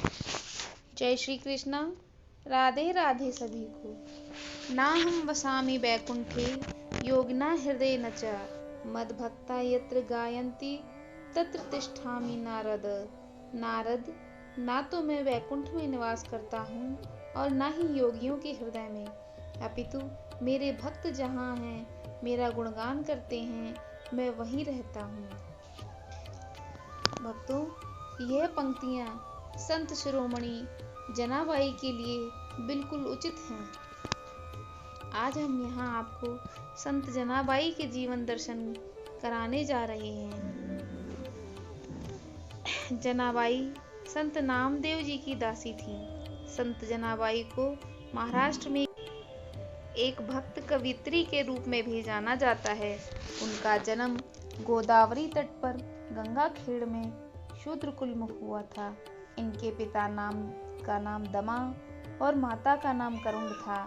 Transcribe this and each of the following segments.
जय श्री कृष्णा। राधे राधे सभी को। ना हम वसामि वैकुंठे योगिना हृदय न च मद्भक्ता यत्र गायन्ति तत्र तिष्ठामि नारद। नारद, ना तो मैं वैकुंठ में निवास करता हूँ और ना ही योगियों के हृदय में, अपितु मेरे भक्त जहाँ हैं, मेरा गुणगान करते हैं, मैं वहीं रहता हूँ। भक्तों, यह पंक्तियाँ संत शिरोमणि जनाबाई के लिए बिल्कुल उचित हैं। आज हम यहाँ आपको संत जनाबाई के जीवन दर्शन कराने जा रहे हैं। जनाबाई संत नामदेव जी की दासी थी। संत जनाबाई को महाराष्ट्र में एक भक्त कवियत्री के रूप में भी जाना जाता है। उनका जन्म गोदावरी तट पर गंगा खेड़ में शूद्र कुल में हुआ था। इनके पिता का नाम दमा और माता का नाम करुण था।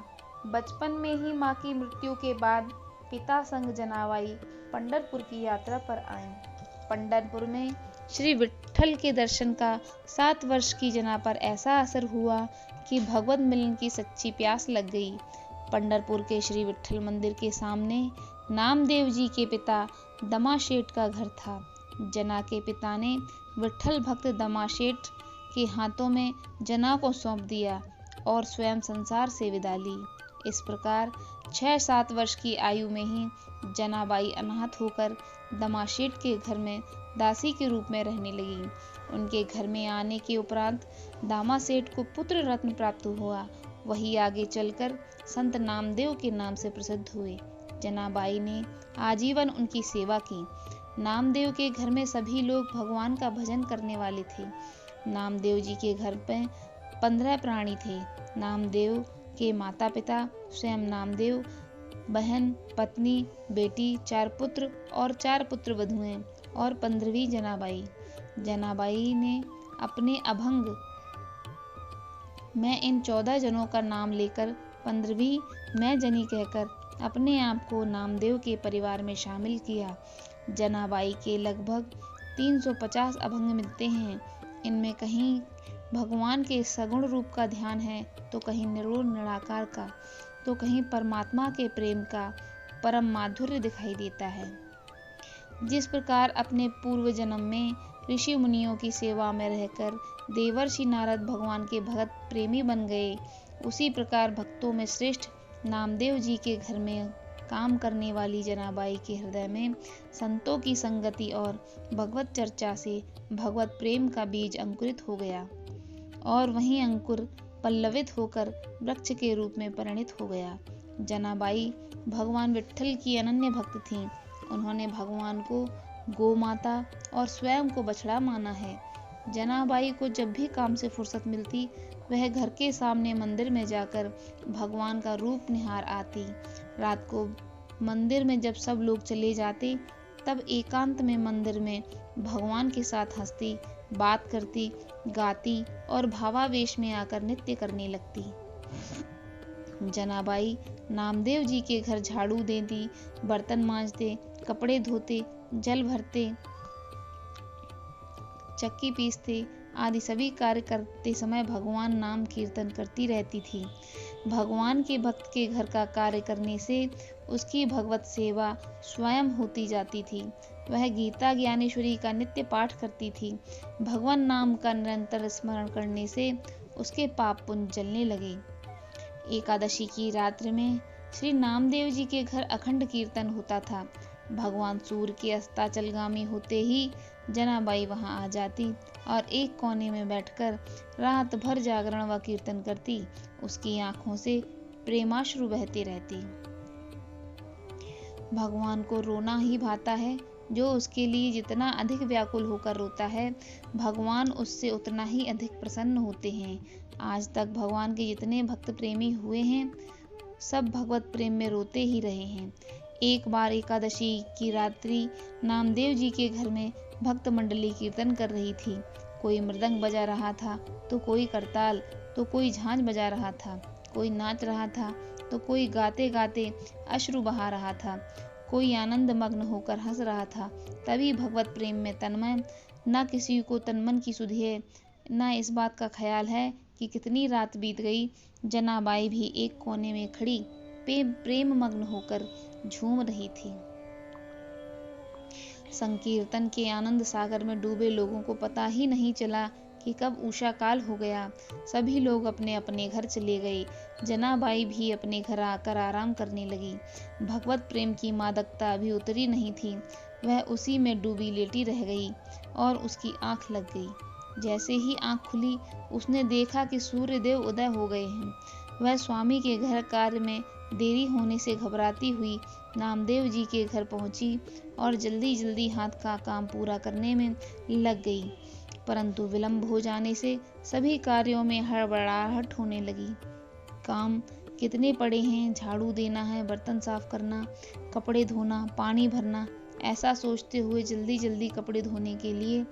बचपन में ही मां की मृत्यु के बाद पिता संग जनाबाई पंढरपुर की यात्रा पर आए। पंढरपुर में श्री विट्ठल के दर्शन का 7 वर्ष की जना पर ऐसा असर हुआ कि भगवत मिलन की सच्ची प्यास लग गई। पंढरपुर के श्री विट्ठल मंदिर के सामने नामदेव जी के पिता दमा शेठ का घर था। जना के पिता ने विट्ठल भक्त दमा शेठ के हाथों में जना को सौंप दिया और स्वयं संसार से विदा ली। इस प्रकार 6-7 वर्ष की आयु में ही जनाबाई अनाथ होकर दमा शेठ के घर में दासी के रूप में रहने लगी। उनके घर में आने के उपरांत दामा सेठ को पुत्र रत्न प्राप्त हुआ। वही आगे चलकर संत नामदेव के नाम से प्रसिद्ध हुए। जनाबाई ने आजीवन उनकी सेवा की। नामदेव के घर में सभी लोग भगवान का भजन करने वाले थे। नामदेव जी के घर में 15 प्राणी थे। नामदेव के माता पिता स्वयं नामदेव, बहन, पत्नी, बेटी, 4 पुत्र और 4 पुत्र वधुएं और 15वीं जनाबाई। जनाबाई ने अपने अभंग मैं इन 14 जनों का नाम लेकर 15वीं मैं जनी कहकर अपने आप को नामदेव के परिवार में शामिल किया। जनाबाई के लगभग 350 अभंग मिलते हैं। इनमें कहीं भगवान के सगुण रूप का ध्यान है, तो कहीं निर्गुण निराकार का, तो कहीं परमात्मा के प्रेम का परम माधुर्य दिखाई देता है। जिस प्रकार अपने पूर्व जन्म में ऋषि मुनियों की सेवा में रहकर देवर्षि नारद भगवान के भगत प्रेमी बन गए, उसी प्रकार भक्तों में श्रेष्ठ नामदेव जी के घर में काम करने वाली जनाबाई के हृदय में संतों की संगति और भगवत चर्चा से भगवत प्रेम का बीज अंकुरित हो गया और वहीं अंकुर पल्लवित होकर वृक्ष के रूप में परिणित हो गया। जनाबाई भगवान विट्ठल की अनन्य भक्त थीं। उन्होंने भगवान को गौ माता और स्वयं को बछड़ा माना है। जनाबाई को जब भी काम से फुर्सत मिलती, वह घर के सामने मंदिर में जाकर भगवान का रूप निहार आती। रात को मंदिर में जब सब लोग चले जाते, तब एकांत में मंदिर में भगवान के साथ हंसती, बात करती, गाती और भावावेश में आकर नृत्य करने लगती। जनाबाई नामदेव जी के घर झाड़ू देती, बर्तन मांजते, कपड़े धोते, जल भरते, चक्की पीसते आदि सभी कार्य करते समय भगवान नाम कीर्तन करती रहती थी। भगवान के भक्त के घर का कार्य करने से उसकी भगवत सेवा स्वयं होती जाती थी। वह गीता ज्ञानेश्वरी का नित्य पाठ करती थी। भगवान नाम का निरंतर स्मरण करने से उसके पाप पुण्य जलने लगे। एकादशी की रात्रि में श्री नामदेव जी के घर अखंड कीर्तन होता था। भगवान सूर्य के अस्ताचलगामी होते ही जनाबाई वहां आ जाती और एक कोने में बैठकर रात भर जागरण व कीर्तन करती। उसकी आंखों से प्रेमाश्रु बहते रहते। भगवान को रोना ही भाता है। जो उसके लिए जितना अधिक व्याकुल होकर रोता है, भगवान उससे उतना ही अधिक प्रसन्न होते हैं। आज तक भगवान के जितने भक्त प्रेमी हुए हैं, सब भगवत प्रेम में रोते ही रहे हैं। एक बार एकादशी की रात्रि नामदेव जी के घर में भक्त मंडली कीर्तन कर रही थी। कोई मृदंग बजा रहा था, तो कोई करताल, तो कोई झांझ बजा रहा था, कोई नाच रहा था, तो कोई गाते गाते अश्रु बहा रहा था, कोई आनंद मग्न होकर हंस रहा था। तभी भगवत प्रेम में तन्मय, न किसी को तन मन की सुधिये, न इस बात का ख्याल है कि कितनी रात बीत गई। जनाबाई भी एक कोने में खड़ी प्रेम मग्न होकर झूम रही थी। संकीर्तन के आनंद सागर में डूबे लोगों को पता ही नहीं चला कि कब उषा काल हो गया। सभी लोग अपने अपने घर चले गए। जनाबाई भी अपने घर आकर आराम करने लगी। भगवत प्रेम की मादकता अभी उतरी नहीं थी। वह उसी में डूबी लेटी रह गई और उसकी आंख लग गई। जैसे ही आंख खुली, उसने देखा कि सूर्यदेव उदय हो गए हैं। वह स्वामी के घर कार्य में देरी होने से घबराती हुई नामदेव जी के घर पहुंची और जल्दी जल्दी हाथ का काम पूरा करने में लग गई। परंतु विलंब हो जाने से सभी कार्यों में हड़बड़ाहट होने लगी। काम कितने पड़े हैं, झाड़ू देना है, बर्तन साफ करना, कपड़े धोना, पानी भरना, ऐसा सोचते हुए जल्दी जल्दी कपड़े धोने के लिए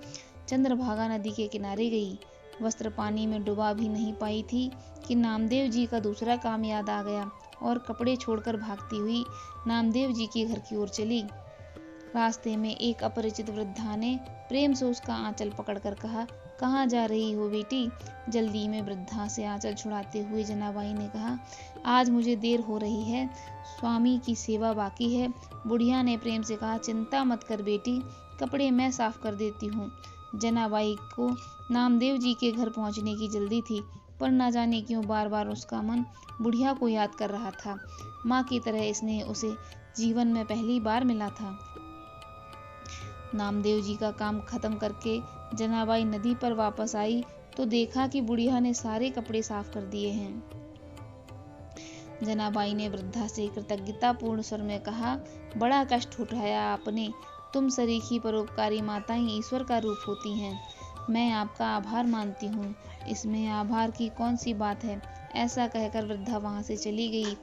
चंद्रभागा नदी के किनारे गई। वस्त्र पानी में डुबा भी नहीं पाई थी कि नामदेव जी का दूसरा काम याद आ गया और कपड़े छोड़कर भागती हुई नामदेव जी के घर की ओर चली। रास्ते में एक अपरिचित वृद्धा ने प्रेम से उसका आंचल पकड़कर कहा, कहाँ जा रही हो बेटी? जल्दी में वृद्धा से आंचल छुड़ाते हुए जनाबाई ने कहा, आज मुझे देर हो रही है, स्वामी की सेवा बाकी है। बुढ़िया ने प्रेम से कहा, चिंता मत कर बेटी, कपड़े मैं साफ कर देती हूँ। जनाबाई को नामदेव जी के घर पहुँचने की जल्दी थी, पर न जाने क्यों बार बार उसका मन बुढ़िया को याद कर रहा था। माँ की तरह स्नेह उसे जीवन में पहली बार मिला था। नामदेव जी का काम खत्म करके जनाबाई नदी पर वापस आई तो देखा कि बुढ़िया ने सारे कपड़े साफ कर दिए हैं। जनाबाई ने वृद्धा से कृतज्ञतापूर्ण स्वर में कहा, बड़ा कष्ट उठाया आपने। तुम सरीखी परोपकारी माताएं ईश्वर का रूप होती हैं। मैं आपका आभार मानती हूँ, इसमें आभार की कौन सी बात है। ऐसा कहकर वृद्धा वहां से चली गई।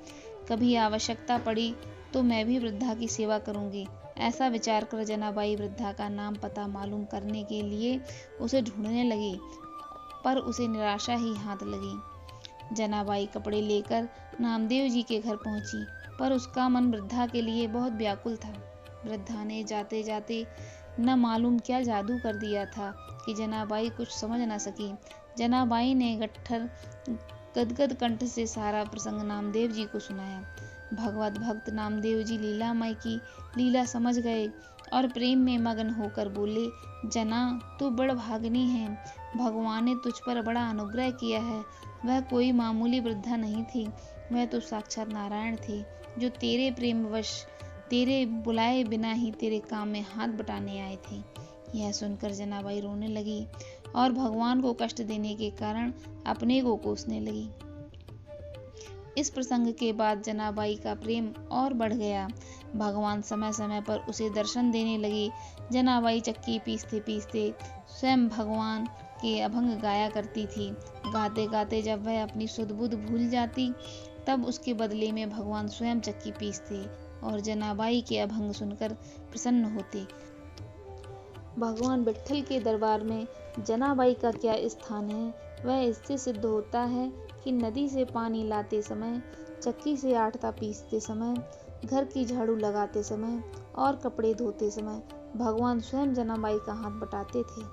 कभी आवश्यकता पड़ी तो मैं भी वृद्धा की सेवा करूंगी, ऐसा विचार कर जनाबाई वृद्धा का नाम पता मालूम करने के लिए उसे ढूंढने लगी, पर उसे निराशा ही हाथ लगी। जनाबाई कपड़े लेकर नामदेव जी के घर पहुंची, पर उसका मन वृद्धा के लिए बहुत व्याकुल था। वृद्धा ने जाते जाते न मालूम क्या जादू कर दिया था कि जनाबाई कुछ समझ न सकी। जनाबाई ने गट्ठर गदगद कंठ से सारा प्रसंग नामदेव जी को सुनाया। भगवत भक्त नामदेव जी लीलामय की लीला समझ गए और प्रेम में मगन होकर बोले, जना तू बड़ भागनी है, भगवान ने तुझ पर बड़ा अनुग्रह किया है। वह कोई मामूली वृद्धा नहीं थी, वह तो साक्षात नारायण थे, जो तेरे प्रेमवश तेरे बुलाए बिना ही तेरे काम में हाथ बटाने आए थे। यह सुनकर जनाबाई रोने लगी और भगवान को कष्ट देने के कारण अपने को कोसने लगी। इस प्रसंग के बाद जनाबाई का प्रेम और बढ़ गया। भगवान समय समय पर उसे दर्शन देने लगे। जनाबाई चक्की पीसते पीसते स्वयं भगवान के अभंग गाया करती थी। गाते गाते जब वह अपनी सुध बुध भूल जाती, तब उसके बदले में भगवान स्वयं चक्की पीसते और जनाबाई के अभंग सुनकर प्रसन्न होते। भगवान विट्ठल के दरबार में जनाबाई का क्या स्थान है, वह इससे सिद्ध होता है कि नदी से पानी लाते समय, चक्की से आटा पीसते समय, घर की झाड़ू लगाते समय और कपड़े धोते समय भगवान स्वयं जनाबाई का हाथ बटाते थे।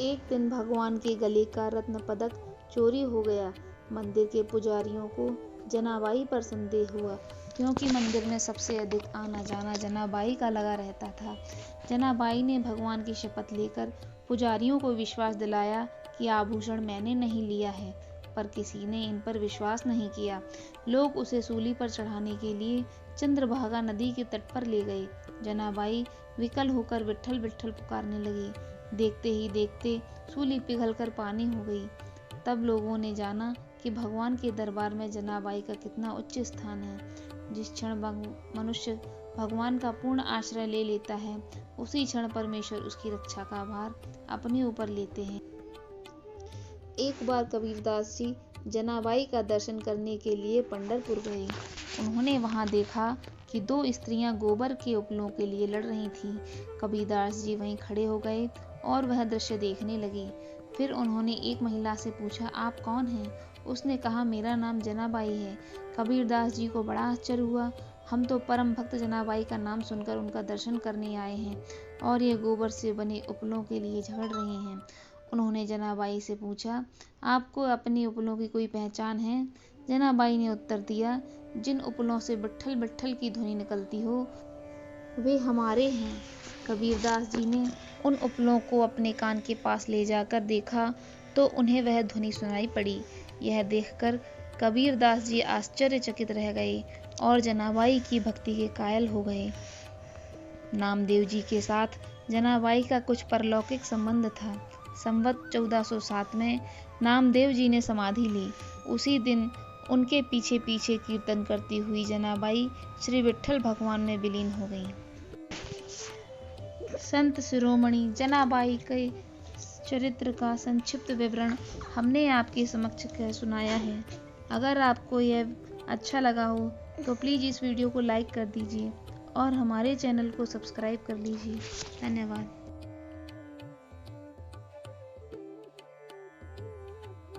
एक दिन भगवान के गले का रत्न पदक चोरी हो गया। मंदिर के पुजारियों को जनाबाई पर संदेह हुआ, क्योंकि मंदिर में सबसे अधिक आना जाना जनाबाई का लगा रहता था। जनाबाई ने भगवान की शपथ लेकर पुजारियों को विश्वास दिलाया कि आभूषण मैंने नहीं लिया है, पर किसी ने इन पर विश्वास नहीं किया। लोग उसे सूली पर चढ़ाने के लिए चंद्रभागा नदी के तट पर ले गए। जनाबाई विकल होकर विट्ठल विट्ठल पुकारने लगी। देखते ही देखते सूली पिघलकर पानी हो गई। तब लोगों ने जाना कि भगवान के दरबार में जनाबाई का कितना उच्च स्थान है। जिस क्षण मनुष्य भगवान का पूर्ण आश्रय ले लेता है, उसी क्षण परमेश्वर उसकी रक्षा का भार अपने ऊपर लेते हैं। एक बार कबीरदास जी जनाबाई का दर्शन करने के लिए पंढरपुर गए। उन्होंने वहां देखा कि दो स्त्रियां गोबर के उपलों के लिए लड़ रही थीं। कबीरदास जी वहीं खड़े हो गए और वह दृश्य देखने लगे। फिर उन्होंने एक महिला से पूछा, आप कौन हैं? उसने कहा, मेरा नाम जनाबाई है। कबीरदास जी को बड़ा आश्चर्य हुआ। हम तो परम भक्त जनाबाई का नाम सुनकर उनका दर्शन करने आए हैं और ये गोबर से बने उपलों के लिए झगड़ रहे हैं। उन्होंने जनाबाई से पूछा, आपको अपनी उपलों की कोई पहचान है? जनाबाई ने उत्तर दिया, जिन उपलों से बिट्ठल बिट्ठल की ध्वनि निकलती हो वे हमारे हैं। कबीरदास जी ने उन उपलों को अपने कान के पास ले जाकर देखा तो उन्हें वह ध्वनि सुनाई पड़ी। यह देखकर कबीरदास जी आश्चर्यचकित रह गए और जनाबाई की भक्ति के कायल हो गए। नामदेव जी के साथ जनाबाई का कुछ परलौकिक संबंध था। संवत 1407 में नामदेव जी ने समाधि ली। उसी दिन उनके पीछे पीछे कीर्तन करती हुई जनाबाई श्री विट्ठल भगवान में विलीन हो गई। संत शिरोमणि जनाबाई के चरित्र का संक्षिप्त विवरण हमने आपके समक्ष कह सुनाया है। अगर आपको यह अच्छा लगा हो तो प्लीज़ इस वीडियो को लाइक कर दीजिए और हमारे चैनल को सब्सक्राइब कर लीजिए। धन्यवाद।